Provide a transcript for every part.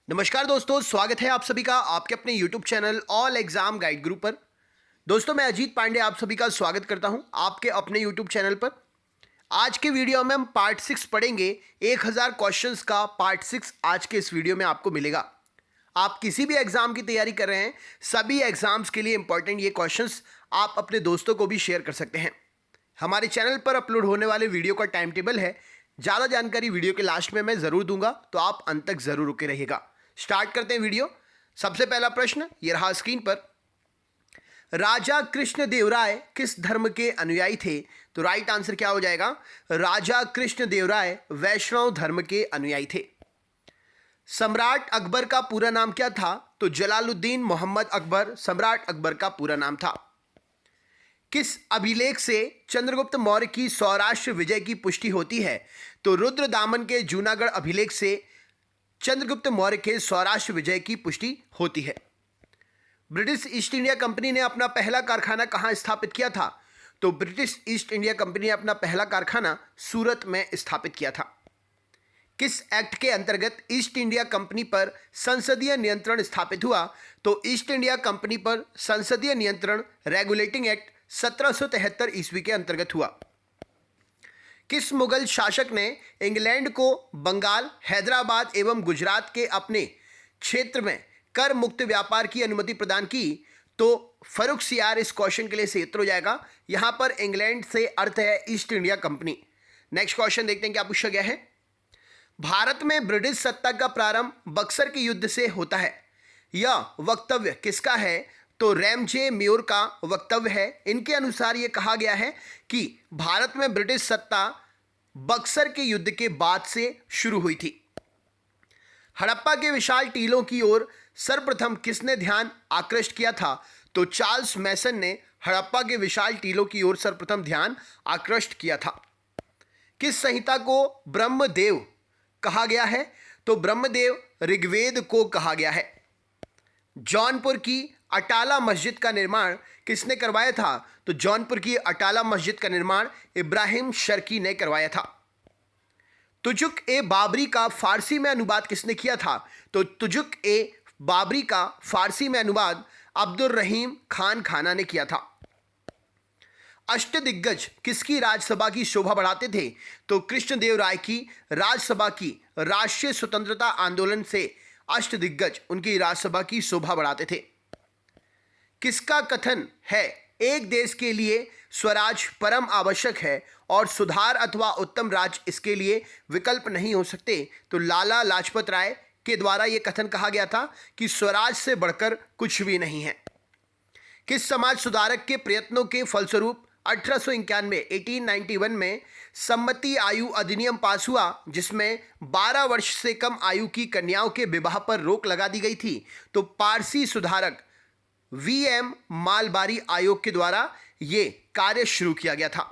नमस्कार दोस्तों, स्वागत है आप सभी का आपके अपने YouTube channel all exam guide गुरु पर। दोस्तों, मैं अजीत पांडे आप सभी का स्वागत करता हूं आपके अपने YouTube चैनल पर। आज के वीडियो में हम पार्ट 6 पढ़ेंगे। 1000 क्वेश्चंस का पार्ट 6 आज के इस वीडियो में आपको मिलेगा। आप किसी भी एग्जाम की तैयारी कर रहे हैं, सभी एग्जाम्स के लिए इंपॉर्टेंट ये क्वेश्चंस आप अपने दोस्तों को भी शेयर कर सकते हैं। हमारे चैनल पर अपलोड होने वाले वीडियो का टाइम टेबल है। ज़्यादा जानकारी वीडियो के लास्ट में मैं ज़रूर दूंगा, तो आप अंत तक ज़रूर रुके रहिएगा। स्टार्ट करते हैं वीडियो। सबसे पहला प्रश्न ये रहा स्क्रीन पर। राजा कृष्णदेवराय किस धर्म के अनुयायी थे? तो राइट आंसर क्या हो जाएगा? राजा कृष्णदेवराय वैष्णव धर्म के अनुयायी थे। सम्राट अकबर का पूरा नाम क्या था? तो जलालुद्दीन मोहम्मद अकबर सम्राट अकबर का पूरा नाम था। किस अभिलेख से चंद्रगुप्त मौर्य की सौराष्ट्र विजय की पुष्टि होती है? तो रुद्रदामन के जूनागढ़ अभिलेख से चंद्रगुप्त मौर्य के सौराष्ट्र विजय की पुष्टि होती है। ब्रिटिश ईस्ट इंडिया कंपनी ने अपना पहला कारखाना कहां स्थापित किया था? तो ब्रिटिश ईस्ट इंडिया कंपनी ने अपना पहला कारखाना सूरत में स्थापित किया था। किस एक्ट के अंतर्गत ईस्ट इंडिया कंपनी पर संसदीय नियंत्रण स्थापित हुआ? तो ईस्ट इंडिया कंपनी पर संसदीय नियंत्रण रेगुलेटिंग एक्ट 1773 ईस्वी के अंतर्गत हुआ। किस मुगल शासक ने इंग्लैंड को बंगाल, हैदराबाद एवं गुजरात के अपने क्षेत्र में कर मुक्त व्यापार की अनुमति प्रदान की? तो फर्रुखसियार इस क्वेश्चन के लिए सही उत्तर हो जाएगा। यहां पर इंग्लैंड से अर्थ है east India company. Next question देखते हैं क्या पूछा गया है। भारत में ब्रिटिश सत्ता का प्रारंभ बक्सर के युद्ध से होता है। यह वक्तव्य किसका है? तो रैमजे म्योर का वक्तव्य है। इनके अनुसार यह कहा गया है कि भारत में ब्रिटिश सत्ता बक्सर के युद्ध के बाद से शुरू हुई थी। हड़प्पा के विशाल टीलों की ओर सर्वप्रथम किसने ध्यान आकृष्ट किया था? तो चार्ल्स मैसन ने हड़प्पा के विशाल टीलों की ओर सर्वप्रथम ध्यान आकृष्ट किया था। किस संहिता को ब्रह्मदेव कहा गया है? तो ब्रह्मदेव ऋग्वेद को कहा गया है। जौनपुर की अटाला मस्जिद का निर्माण किसने करवाया था? तो जौनपुर की अटाला मस्जिद का निर्माण इब्राहिम शर्की ने करवाया था। तुजुक ए बाबरी का फारसी में अनुवाद किसने किया था? तो तुजुक ए बाबरी का फारसी में अनुवाद अब्दुल रहीम खान खाना ने किया था। अष्टदिग्गज किसकी राज्यसभा की शोभा बढ़ाते थे? तो कृष्णदेवराय की राज्यसभा की राष्ट्रीय स्वतंत्रता आंदोलन से अष्टदिग्गज उनकी राज्यसभा की शोभा बढ़ाते थे। किसका कथन है एक देश के लिए स्वराज परम आवश्यक है और सुधार अथवा उत्तम राज्य इसके लिए विकल्प नहीं हो सकते? तो लाला लाजपत राय के द्वारा यह कथन कहा गया था कि स्वराज से बढ़कर कुछ भी नहीं है। किस समाज सुधारक के प्रयत्नों के फलस्वरूप 1891 में सम्मति आयु अधिनियम पास हुआ, जिसमें 12 वर्ष से कम आयु की कन्याओं के विवाह पर रोक लगा दी गई थी? तो पारसी सुधारक वीएम मालबारी आयोग के द्वारा यह कार्य शुरू किया गया था।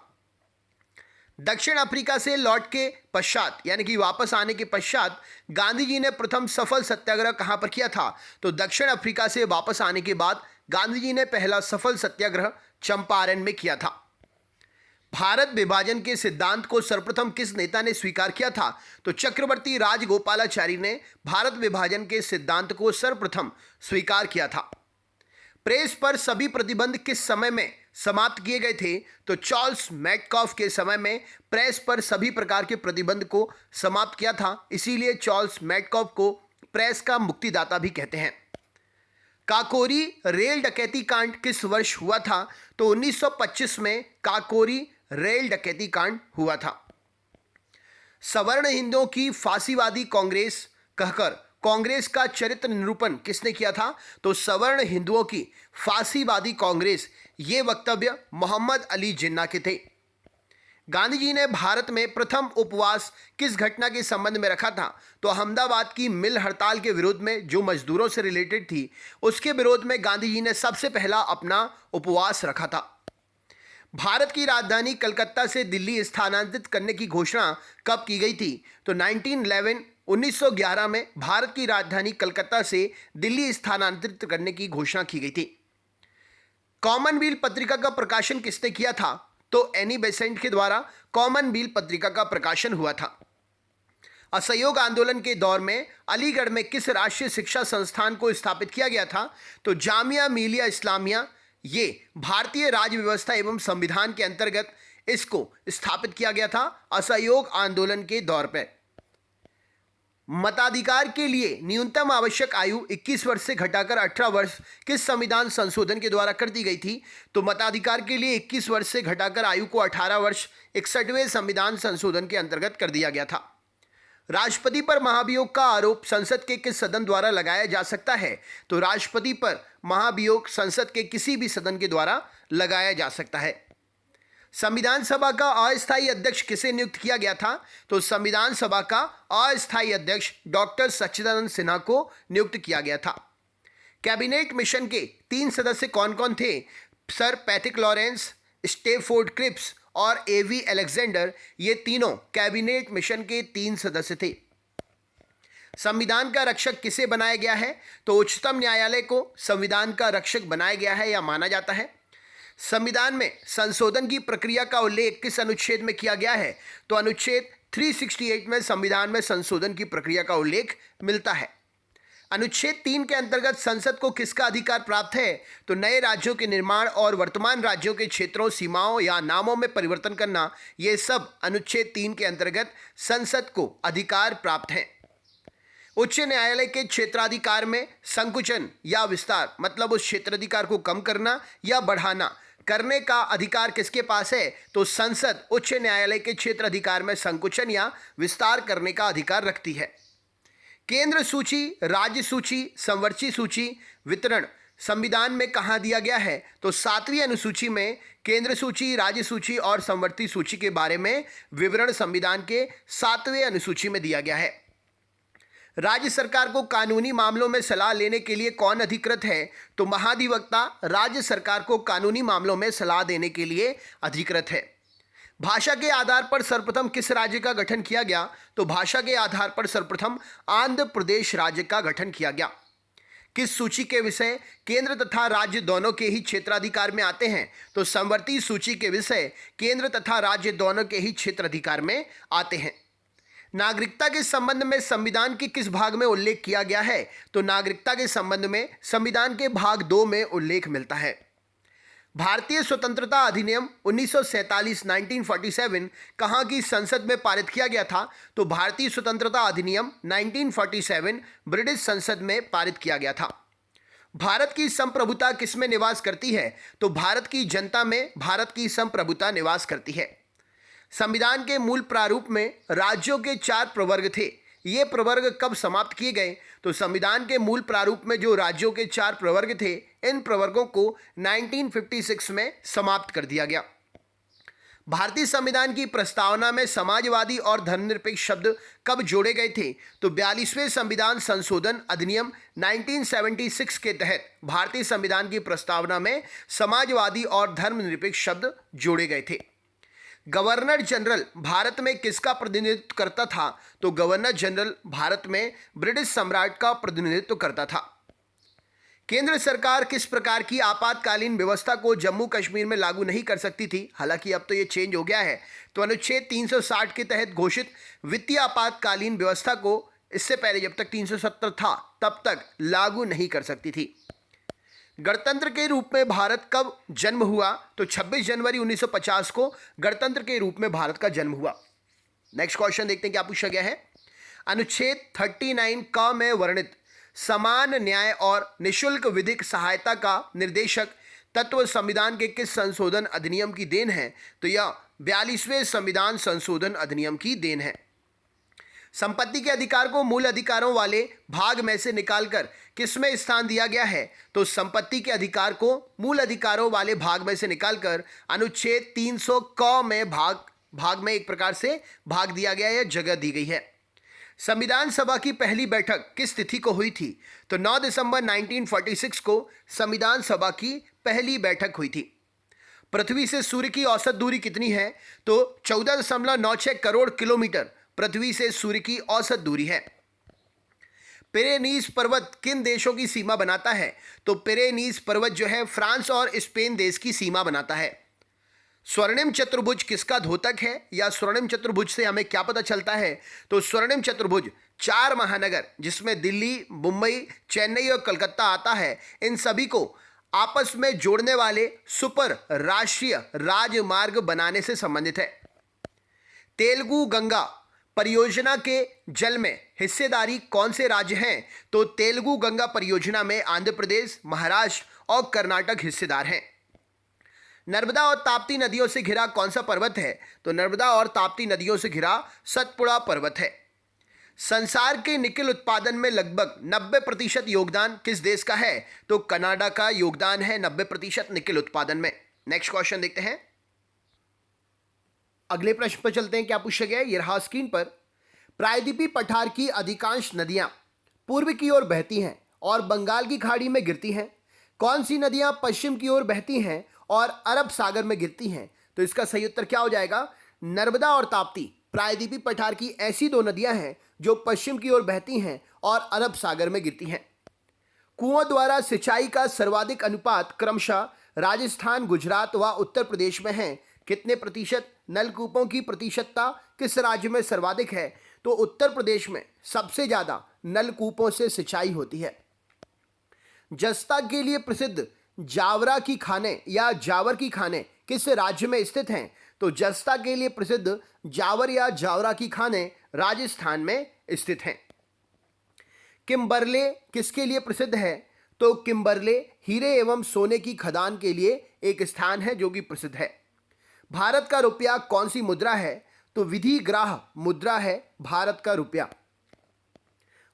दक्षिण अफ्रीका से लौट के पश्चात यानी कि वापस आने के पश्चात गांधी जी ने प्रथम सफल सत्याग्रह कहां पर किया था? तो दक्षिण अफ्रीका से वापस आने के बाद गांधी जी ने पहला सफल सत्याग्रह चंपारण में किया था। भारत विभाजन के सिद्धांत को सर्वप्रथम किस नेता ने स्वीकार किया था? तो चक्रवर्ती राजगोपालाचारी ने भारत विभाजन के सिद्धांत को सर्वप्रथम स्वीकार किया था। प्रेस पर सभी प्रतिबंध किस समय में समाप्त किए गए थे? तो चार्ल्स मैटकॉफ के समय में प्रेस पर सभी प्रकार के प्रतिबंध को समाप्त किया था, इसीलिए चार्ल्स मैटकॉफ को प्रेस का मुक्तिदाता भी कहते हैं। काकोरी रेल डकैती कांड किस वर्ष हुआ था? तो 1925 में काकोरी रेल डकैती कांड हुआ था। सवर्ण हिंदुओं की फांसीवादी कांग्रेस कहकर कांग्रेस का चरित्र निरूपण किसने किया था? तो सवर्ण हिंदुओं की फांसीवादी कांग्रेस ये वक्तव्य मोहम्मद अली जिन्ना के थे। गांधी जी ने भारत में प्रथम उपवास किस घटना के संबंध में रखा था? तो अहमदाबाद की मिल हड़ताल के विरोध में, जो मजदूरों से रिलेटेड थी, उसके विरोध में गांधी जी ने सबसे पहला अपना उपवास रखा था। भारत की राजधानी कलकत्ता से दिल्ली स्थानांतरित करने की घोषणा कब की गई थी? तो 1911 में भारत की राजधानी कलकत्ता से दिल्ली स्थानांतरित करने की घोषणा की गई थी। कॉमनवेल्थ पत्रिका का प्रकाशन किसने किया था? तो एनी बेसेंट के द्वारा कॉमनवेल्थ पत्रिका का प्रकाशन हुआ था। असहयोग आंदोलन के दौर में अलीगढ़ में किस राष्ट्रीय शिक्षा संस्थान को स्थापित किया गया था? तो जामिया मिलिया इस्लामिया। ये भारतीय राज्य व्यवस्था एवं संविधान के अंतर्गत इसको स्थापित किया गया था असहयोग आंदोलन के दौर पर। मताधिकार के लिए न्यूनतम आवश्यक आयु 21 वर्ष से घटाकर 18 वर्ष किस संविधान संशोधन के द्वारा कर दी गई थी? तो मताधिकार के लिए 21 वर्ष से घटाकर आयु को 18 वर्ष 61वें संविधान संशोधन के अंतर्गत कर दिया गया था। राष्ट्रपति पर महाभियोग का आरोप संसद के किस सदन द्वारा लगाया जा सकता है? तो राष्ट्रपति पर महाभियोग संसद के किसी भी सदन के द्वारा लगाया जा सकता है। संविधान सभा का अस्थायी अध्यक्ष किसे नियुक्त किया गया था? तो संविधान सभा का अस्थायी अध्यक्ष डॉक्टर सच्चिदानंद सिन्हा को नियुक्त किया गया था। कैबिनेट मिशन के 3 सदस्य कौन कौन थे? Sir Patrick Lawrence, Stafford Cripps और एवी अलेक्जेंडर। ये तीनों कैबिनेट मिशन के 3 सदस्य थे। संविधान का रक्षक किसे बनाया गया है? तो उच्चतम न्यायालय को संविधान का रक्षक बनाया गया है या माना जाता है। संविधान में संशोधन की प्रक्रिया का उल्लेख किस अनुच्छेद में किया गया है? तो अनुच्छेद 368 में संविधान में संशोधन की प्रक्रिया का उल्लेख मिलता है। अनुच्छेद 3 के अंतर्गत संसद को किसका अधिकार प्राप्त है? तो नए राज्यों के निर्माण और वर्तमान राज्यों के क्षेत्रों, सीमाओं या नामों में परिवर्तन करना, ये सब अनुच्छेद 3 के अंतर्गत संसद को अधिकार प्राप्त है। उच्च न्यायालय के क्षेत्राधिकार में संकुचन या विस्तार, मतलब उस क्षेत्राधिकार को कम करना या बढ़ाना करने का अधिकार किसके पास है? तो संसद उच्च न्यायालय के क्षेत्र अधिकार में संकुचन या विस्तार करने का अधिकार रखती है। केंद्र सूची, राज्य सूची, संवर्ती सूची वितरण संविधान में कहाँ दिया गया है? तो 7वीं अनुसूची में केंद्र सूची, राज्य सूची और संवर्ती सूची के बारे में विवरण संविधान के 7वें अनुसूची में दिया गया है। राज्य सरकार को कानूनी मामलों में सलाह लेने के लिए कौन अधिकृत है? तो महाधिवक्ता राज्य सरकार को कानूनी मामलों में सलाह देने के लिए अधिकृत है। भाषा के आधार पर सर्वप्रथम किस राज्य का गठन किया गया? तो भाषा के आधार पर सर्वप्रथम आंध्र प्रदेश राज्य का गठन किया गया। किस सूची के विषय केंद्र तथा राज्य दोनों के ही क्षेत्राधिकार में आते हैं? तो संवर्ती सूची के विषय केंद्र तथा राज्य दोनों के ही क्षेत्राधिकार में आते हैं। नागरिकता के संबंध में संविधान के किस भाग में उल्लेख किया गया है? तो नागरिकता के संबंध में संविधान के भाग 2 में उल्लेख मिलता है। भारतीय स्वतंत्रता अधिनियम 1947 1947 कहाँ की संसद में पारित किया गया था? तो भारतीय स्वतंत्रता अधिनियम 1947 ब्रिटिश संसद में पारित किया गया था। भारत की संप्रभुता किस में निवास करती है? तो भारत की जनता में भारत की संप्रभुता निवास करती है। संविधान के मूल प्रारूप में राज्यों के 4 प्रवर्ग थे। ये प्रवर्ग कब समाप्त किए गए? तो संविधान के मूल प्रारूप में जो राज्यों के 4 प्रवर्ग थे, इन प्रवर्गों को 1956 में समाप्त कर दिया गया। भारतीय संविधान की प्रस्तावना में समाजवादी और धर्मनिरपेक्ष शब्द कब जोड़े गए थे? तो 42वें संविधान संशोधन अधिनियम 1976 के तहत भारतीय संविधान की प्रस्तावना में समाजवादी और धर्मनिरपेक्ष शब्द जोड़े गए थे। गवर्नर जनरल भारत में किसका प्रतिनिधित्व करता था? तो गवर्नर जनरल भारत में ब्रिटिश सम्राट का प्रतिनिधित्व करता था। केंद्र सरकार किस प्रकार की आपातकालीन व्यवस्था को जम्मू कश्मीर में लागू नहीं कर सकती थी? हालांकि अब तो ये चेंज हो गया है। तो अनुच्छेद 360 के तहत घोषित वित्तीय आपातकालीन व्यवस्था को इससे पहले जब तक 370 था तब तक लागू नहीं कर सकती थी। गणतंत्र के रूप में भारत कब जन्म हुआ? तो 26 जनवरी 1950 को गणतंत्र के रूप में भारत का जन्म हुआ। नेक्स्ट क्वेश्चन देखते हैं क्या पूछा गया है। अनुच्छेद 39 क में वर्णित समान न्याय और निःशुल्क विधिक सहायता का निर्देशक तत्व संविधान के किस संशोधन अधिनियम की देन है? तो यह 42वें संविधान संशोधन अधिनियम की देन है। संपत्ति के अधिकार को मूल अधिकारों वाले भाग में से निकालकर किस में स्थान दिया गया है? तो संपत्ति के अधिकार को मूल अधिकारों वाले भाग में से निकालकर अनुच्छेद 300 क में भाग में एक प्रकार से भाग दिया गया है, जगह दी गई है। संविधान सभा की पहली बैठक किस तिथि को हुई थी? तो 9 दिसंबर 1946 को संविधान सभा की पहली बैठक हुई थी। पृथ्वी से सूर्य की औसत दूरी कितनी है? तो 14.96 करोड़ किलोमीटर पृथ्वी से सूर्य की औसत दूरी है। पिरेनीज पर्वत किन देशों की सीमा बनाता है? तो पिरेनीज पर्वत जो है फ्रांस और स्पेन देश की सीमा बनाता है। स्वर्णिम चतुर्भुज किसका द्योतक है, या स्वर्णिम चतुर्भुज से हमें क्या पता चलता है? तो स्वर्णिम चतुर्भुज 4 महानगर जिसमें दिल्ली, मुंबई, चेन्नई और कलकत्ता आता है, इन सभी को आपस में जोड़ने वाले सुपर राष्ट्रीय राजमार्ग बनाने से संबंधित है। तेलुगु गंगा परियोजना के जल में हिस्सेदारी कौन से राज्य हैं? तो तेलुगु गंगा परियोजना में आंध्र प्रदेश, महाराष्ट्र और कर्नाटक हिस्सेदार हैं। नर्मदा और ताप्ती नदियों से घिरा कौन सा पर्वत है? तो नर्मदा और ताप्ती नदियों से घिरा सतपुड़ा पर्वत है। संसार के निकेल उत्पादन में लगभग 90% योगदान किस देश का है? तो कनाडा का योगदान है 90% निकेल उत्पादन में। नेक्स्ट क्वेश्चन देखते हैं। अगले प्रश्न पर चलते हैं। क्या पूछा गया है? ये रहा स्क्रीन पर। प्रायद्वीपीय पठार की अधिकांश नदियां पूर्व की ओर बहती हैं और बंगाल की खाड़ी में गिरती हैं। कौन सी नदियां पश्चिम की ओर बहती हैं और अरब सागर में गिरती हैं? तो इसका सही उत्तर क्या हो जाएगा? नर्मदा और ताप्ती प्रायद्वीपीय पठार की ऐसी दो नदियां हैं जो पश्चिम की ओर बहती हैं और अरब सागर में गिरती हैं। कुओं द्वारा सिंचाई का सर्वाधिक अनुपात क्रमशः राजस्थान, गुजरात व उत्तर प्रदेश में है। कितने प्रतिशत? नलकूपों की प्रतिशतता किस राज्य में सर्वाधिक है? तो उत्तर प्रदेश में सबसे ज्यादा नलकूपों से सिंचाई होती है। जस्ता के लिए प्रसिद्ध जावरा की खाने या जावर की खाने किस राज्य में स्थित हैं? तो जस्ता के लिए प्रसिद्ध जावर या जावरा की खाने राजस्थान में स्थित हैं। किम्बरले किसके लिए प्रसिद्ध है? तो किम्बरले हीरे एवं सोने की खदान के लिए एक स्थान है जो कि प्रसिद्ध है। भारत का रुपया कौन सी मुद्रा है? तो विधिग्राह मुद्रा है भारत का रुपया।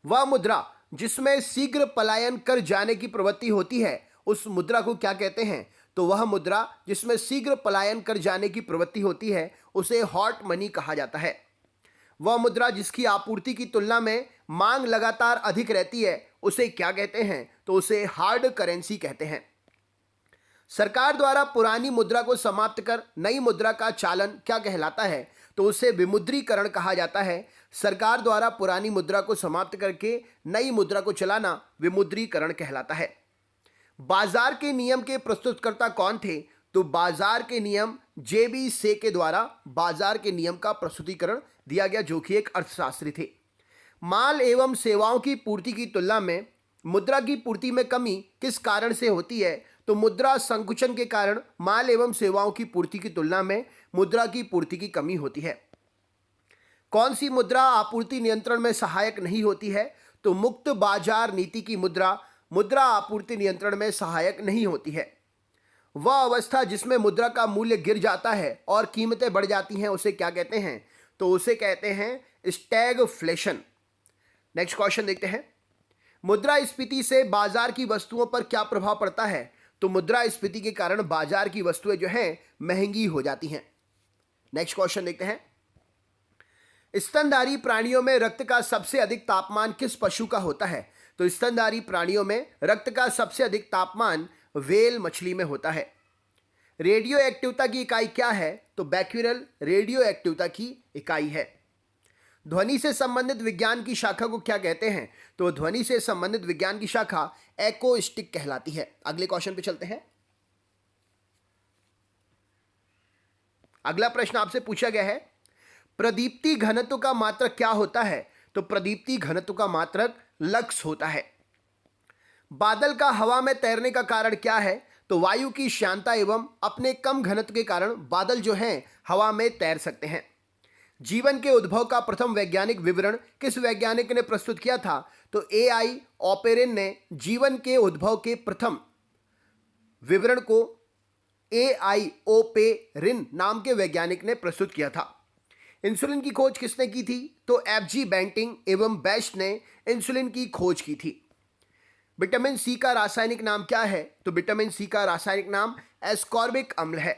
वह मुद्रा जिसमें शीघ्र पलायन कर जाने की प्रवृत्ति होती है, उस मुद्रा को क्या कहते हैं? तो वह मुद्रा जिसमें शीघ्र पलायन कर जाने की प्रवृत्ति होती है उसे हॉट मनी कहा जाता है। वह मुद्रा जिसकी आपूर्ति की तुलना में मांग लगातार अधिक रहती है उसे क्या कहते हैं? तो उसे हार्ड करेंसी कहते हैं। सरकार द्वारा पुरानी मुद्रा को समाप्त कर नई मुद्रा का चालन क्या कहलाता है? तो उसे विमुद्रीकरण कहा जाता है। सरकार द्वारा पुरानी मुद्रा को समाप्त करके नई मुद्रा को चलाना विमुद्रीकरण कहलाता है। बाजार के नियम के प्रस्तुतकर्ता कौन थे? तो बाजार के नियम जेबी से के द्वारा बाजार के नियम का प्रस्तुतिकरण दिया गया, जो कि एक अर्थशास्त्री थे। माल एवं सेवाओं की पूर्ति की तुलना में मुद्रा की पूर्ति में कमी किस कारण से होती है? तो मुद्रा संकुचन के कारण माल एवं सेवाओं की पूर्ति की तुलना में मुद्रा की पूर्ति की कमी होती है। कौन सी मुद्रा आपूर्ति नियंत्रण में सहायक नहीं होती है? तो मुक्त बाजार नीति की मुद्रा मुद्रा आपूर्ति नियंत्रण में सहायक नहीं होती है। वह अवस्था जिसमें मुद्रा का मूल्य गिर जाता है और कीमतें बढ़ जाती हैं उसे क्या कहते हैं? तो उसे कहते हैं स्टैगफ्लेशन। नेक्स्ट क्वेश्चन देखते हैं। मुद्रास्फीति से बाजार की वस्तुओं पर क्या प्रभाव पड़ता है? तो मुद्रास्फीति के कारण बाजार की वस्तुएं जो हैं महंगी हो जाती हैं। नेक्स्ट क्वेश्चन देखते हैं। स्तनधारी प्राणियों में रक्त का सबसे अधिक तापमान किस पशु का होता है? तो स्तनधारी प्राणियों में रक्त का सबसे अधिक तापमान व्हेल मछली में होता है। रेडियो एक्टिवता की इकाई क्या है? तो बैक्यूरल रेडियो एक्टिवता की इकाई है। ध्वनि से संबंधित विज्ञान की शाखा को क्या कहते हैं? तो ध्वनि से संबंधित विज्ञान की शाखा एक्रोस्टिक कहलाती है। अगले क्वेश्चन पे चलते हैं। अगला प्रश्न आपसे पूछा गया है, प्रदीप्ति घनत्व का मात्रक क्या होता है? तो प्रदीप्ति घनत्व का मात्रक लक्स होता है। बादल का हवा में तैरने का कारण क्या है? तो वायु की श्यानता एवं अपने कम घनत्व के कारण बादल जो हैं हवा में तैर सकते हैं। जीवन के उद्भव का प्रथम वैज्ञानिक विवरण किस वैज्ञानिक ने प्रस्तुत किया था? तो एआई ऑपेरिन ने जीवन के उद्भव के प्रथम विवरण को एआई ओपेरिन नाम के वैज्ञानिक ने प्रस्तुत किया था। इंसुलिन की खोज किसने की थी? तो एफजी बेंटिंग एवं बेस्ट ने इंसुलिन की खोज की थी। विटामिन सी का रासायनिक नाम क्या है? तो विटामिन सी का रासायनिक नाम एस्कॉर्बिक अम्ल है।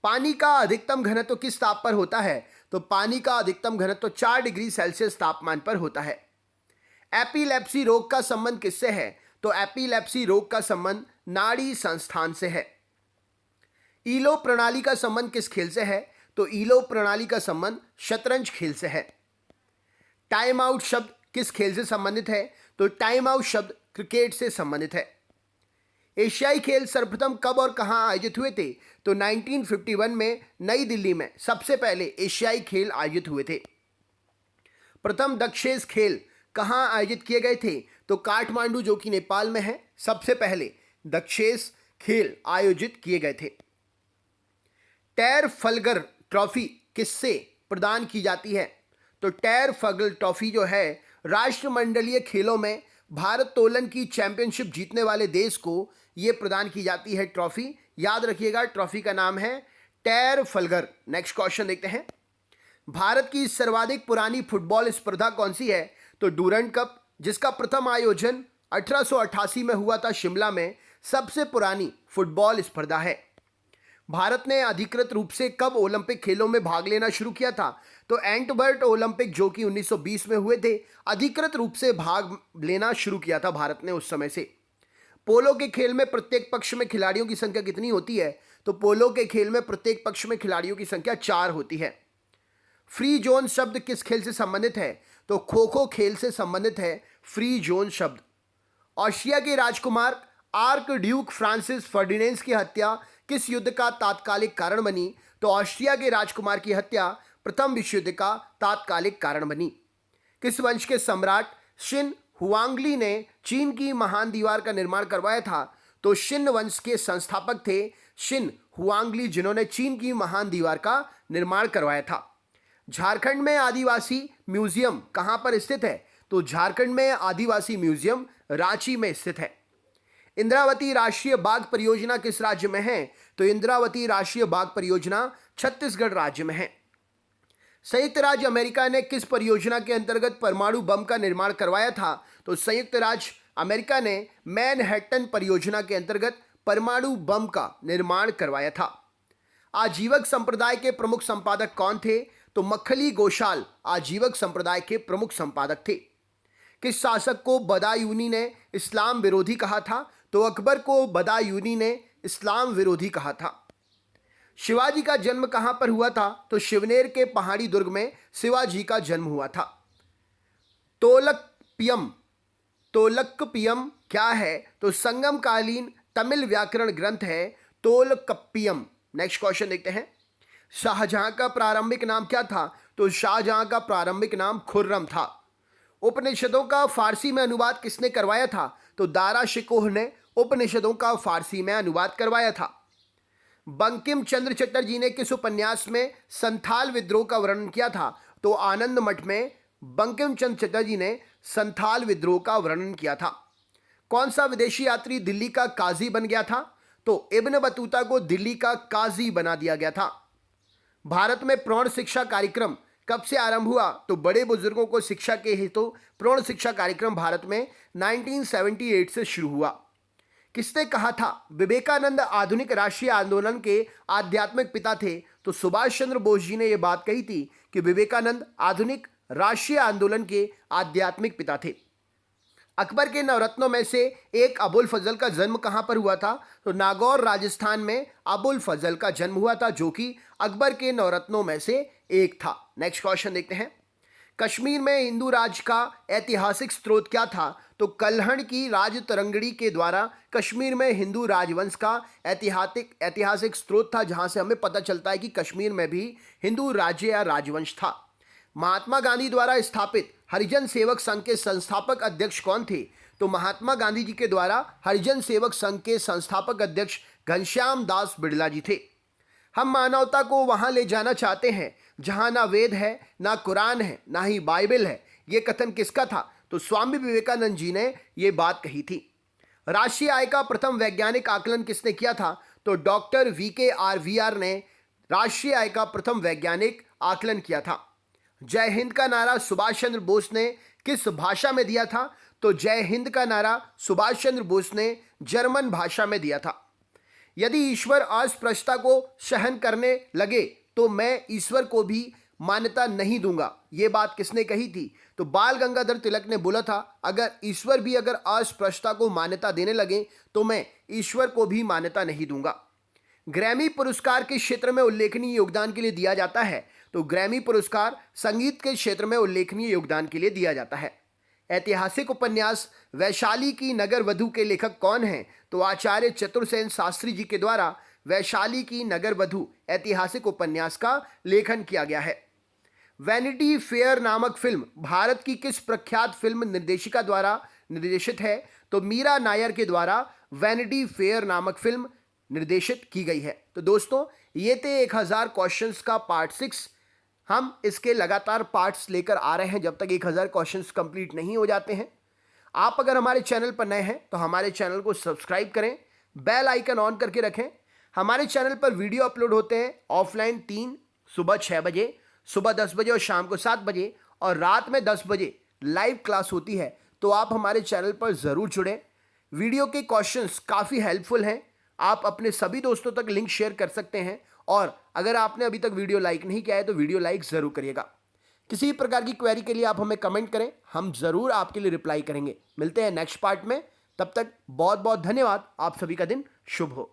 पानी का अधिकतम घनत्व किस ताप पर होता है? तो पानी का अधिकतम घनत्व 4 डिग्री सेल्सियस तापमान पर होता है। एपिलेप्सी रोग का संबंध किससे है? तो एपिलेप्सी रोग का संबंध नाड़ी संस्थान से है। ईलो प्रणाली का संबंध किस खेल से है? तो ईलो प्रणाली का संबंध शतरंज खेल से है। टाइम आउट शब्द किस खेल से संबंधित है? तो टाइम आउट शब्द क्रिकेट से संबंधित है। एशियाई खेल सर्वप्रथम कब और कहां आयोजित हुए थे? तो 1951 में नई दिल्ली में सबसे पहले एशियाई खेल आयोजित हुए थे। प्रथम दक्षेश खेल कहां आयोजित किए गए थे? तो काठमांडू, जो कि नेपाल में है, सबसे पहले दक्षेश खेल आयोजित किए गए थे। टेर फलगर ट्रॉफी किससे प्रदान की जाती है? तो टेर फगल ट्रॉफी जो है राष्ट्रमंडलीय खेलों में भारोत्तोलन की चैंपियनशिप जीतने वाले देश को यह प्रदान की जाती है ट्रॉफी। याद रखिएगा, ट्रॉफी का नाम है टेर फलगर। नेक्स्ट क्वेश्चन देखते हैं। भारत की सर्वाधिक पुरानी फुटबॉल स्पर्धा कौन सी है? तो डूरंड कप, जिसका प्रथम आयोजन 1888 में हुआ था शिमला में, सबसे पुरानी फुटबॉल स्पर्धा है। भारत ने अधिकृत रूप से कब ओलंपिक खेलों में भाग लेना शुरू किया था? तो एंटवर्प ओलंपिक, जो कि 1920 में हुए थे, अधिकृत रूप से भाग लेना शुरू किया था भारत ने उस समय से। पोलो के खेल में प्रत्येक पक्ष में खिलाड़ियों की संख्या कितनी होती है? तो पोलो के खेल में प्रत्येक पक्ष में खिलाड़ियों की संख्या 4 होती है। फ्री जोन शब्द किस खेल से संबंधित है? तो खो खो खेल से संबंधित है फ्री जोन शब्द। ऑस्ट्रिया के राजकुमार आर्क ड्यूक फ्रांसिस फर्डिनेंड की हत्या किस युद्ध का तात्कालिक कारण बनी? तो ऑस्ट्रिया के राजकुमार की हत्या प्रथम विश्व युद्ध का तात्कालिक कारण बनी। किस वंश के सम्राट शिन हुआंगली ने चीन की महान दीवार का निर्माण करवाया था? तो शिन वंश के संस्थापक थे शिन हुआंगली, जिन्होंने चीन की महान दीवार का निर्माण करवाया था। झारखंड में आदिवासी म्यूजियम कहां पर स्थित है? तो झारखंड में आदिवासी म्यूजियम रांची में स्थित है। इंद्रावती राष्ट्रीय बाघ परियोजना किस राज्य में है? तो इंद्रावती राष्ट्रीय बाघ परियोजना छत्तीसगढ़ राज्य में है। संयुक्त राज्य अमेरिका ने किस परियोजना के अंतर्गत परमाणु बम का निर्माण करवाया था? तो संयुक्त राज्य अमेरिका ने मैनहट्टन परियोजना के अंतर्गत परमाणु बम का निर्माण करवाया था। आजीवक संप्रदाय के प्रमुख संपादक कौन थे? तो मक्खली गोशाल आजीवक संप्रदाय के प्रमुख संपादक थे। किस शासक को बदायूनी ने इस्लाम विरोधी कहा था? तो अकबर को बदायूनी ने इस्लाम विरोधी कहा था। शिवाजी का जन्म कहां पर हुआ था? तो शिवनेर के पहाड़ी दुर्ग में शिवाजी का जन्म हुआ था। तोलकप्पियम क्या है? तो संगमकालीन तमिल व्याकरण ग्रंथ है तोलकप्पियम। नेक्स्ट क्वेश्चन देखते हैं। शाहजहां का प्रारंभिक नाम क्या था? तो शाहजहां का प्रारंभिक नाम खुर्रम था। उपनिषदों का फारसी में अनुवाद किसने करवाया था? तो दारा शिकोह ने उपनिषदों का फारसी में अनुवाद करवाया था। बंकिम चंद्र चटर्जी ने किस उपन्यास में संथाल विद्रोह का वर्णन किया था? तो आनंद मठ में बंकिम चंद्र चटर्जी ने संथाल विद्रोह का वर्णन किया था। कौन सा विदेशी यात्री दिल्ली का काजी बन गया था? तो इब्न बतूता को दिल्ली का काजी बना दिया गया था। भारत में प्रौढ़ शिक्षा कार्यक्रम कब से आरंभ हुआ? तो बड़े बुजुर्गों को शिक्षा के हेतु प्रौढ़ शिक्षा कार्यक्रम भारत में 1978 से शुरू हुआ। किसने कहा था विवेकानंद आधुनिक राष्ट्रीय आंदोलन के आध्यात्मिक पिता थे? तो सुभाष चंद्र बोस जी ने यह बात कही थी कि विवेकानंद आधुनिक राष्ट्रीय आंदोलन के आध्यात्मिक पिता थे। अकबर के नवरत्नों में से एक अबुल फजल का जन्म कहां पर हुआ था? तो नागौर राजस्थान में अबुल फजल का जन्म हुआ था, जो कि अकबर के नवरत्नों में से एक था। नेक्स्ट क्वेश्चन देखते हैं। कश्मीर में हिंदू राज का ऐतिहासिक स्रोत क्या था? तो कल्हण की राजतरंगिणी के द्वारा कश्मीर में हिंदू राजवंश का ऐतिहासिक स्रोत था, जहां से हमें पता चलता है कि कश्मीर में भी हिंदू राज्य या राजवंश था। महात्मा गांधी द्वारा स्थापित हरिजन सेवक संघ के संस्थापक अध्यक्ष कौन थे? तो महात्मा गांधी जी के द्वारा हरिजन सेवक संघ के संस्थापक अध्यक्ष घनश्याम दास बिड़ला जी थे। हम मानवता को वहां ले जाना चाहते हैं जहां ना वेद है, ना कुरान है, ना ही बाइबल है। ये कथन किसका था? तो स्वामी विवेकानंद जी ने ये बात कही थी। राष्ट्रीय आय का प्रथम वैज्ञानिक आकलन किसने किया था? तो डॉक्टर VKR ने राष्ट्रीय आय का प्रथम वैज्ञानिक आकलन किया था। जय हिंद का नारा सुभाष चंद्र बोस ने किस भाषा में दिया था? तो जय हिंद का नारा सुभाष चंद्र बोस ने जर्मन भाषा में दिया था। यदि ईश्वर अस्पृश्यता को सहन करने लगे तो मैं ईश्वर को भी मान्यता नहीं दूंगा। ये बात किसने कही थी? तो बाल गंगाधर तिलक ने बोला था अगर ईश्वर भी अगर अस्पृश्यता को मान्यता देने लगे तो मैं ईश्वर को भी मान्यता नहीं दूंगा। ग्रैमी पुरस्कार किस क्षेत्र में उल्लेखनीय योगदान के लिए दिया जाता है? तो ग्रैमी पुरस्कार संगीत के क्षेत्र में उल्लेखनीय योगदान के लिए दिया जाता है। ऐतिहासिक उपन्यास वैशाली की नगर वधू के लेखक कौन हैं? तो आचार्य चतुरसेन शास्त्री जी के द्वारा वैशाली की नगर वधू ऐतिहासिक उपन्यास का लेखन किया गया है। वैनिटी फेयर नामक फिल्म भारत की किस प्रख्यात फिल्म निर्देशिका द्वारा निर्देशित है? तो मीरा नायर के द्वारा वैनिटी फेयर नामक फिल्म निर्देशित की गई है। तो दोस्तों, ये थे 1000 क्वेश्चंस का पार्ट 6। हम इसके लगातार पार्ट्स लेकर आ रहे हैं जब तक 1000 क्वेश्चंस कंप्लीट नहीं हो जाते हैं। आप अगर हमारे चैनल पर नए हैं तो हमारे चैनल को सब्सक्राइब करें, बेल आइकन ऑन करके रखें। हमारे चैनल पर वीडियो अपलोड होते हैं ऑफलाइन 3 सुबह 6 बजे, सुबह 10 बजे और शाम को 7 बजे, और रात में 10 बजे लाइव क्लास होती है। तो आप हमारे चैनल पर ज़रूर जुड़ें। वीडियो के क्वेश्चंस काफ़ी हेल्पफुल हैं। आप अपने सभी दोस्तों तक लिंक शेयर कर सकते हैं, और अगर आपने अभी तक वीडियो लाइक नहीं किया है तो वीडियो लाइक ज़रूर करिएगा। किसी प्रकार की क्वेरी के लिए आप हमें कमेंट करें, हम ज़रूर आपके लिए रिप्लाई करेंगे। मिलते हैं नेक्स्ट पार्ट में, तब तक बहुत बहुत धन्यवाद। आप सभी का दिन शुभ हो।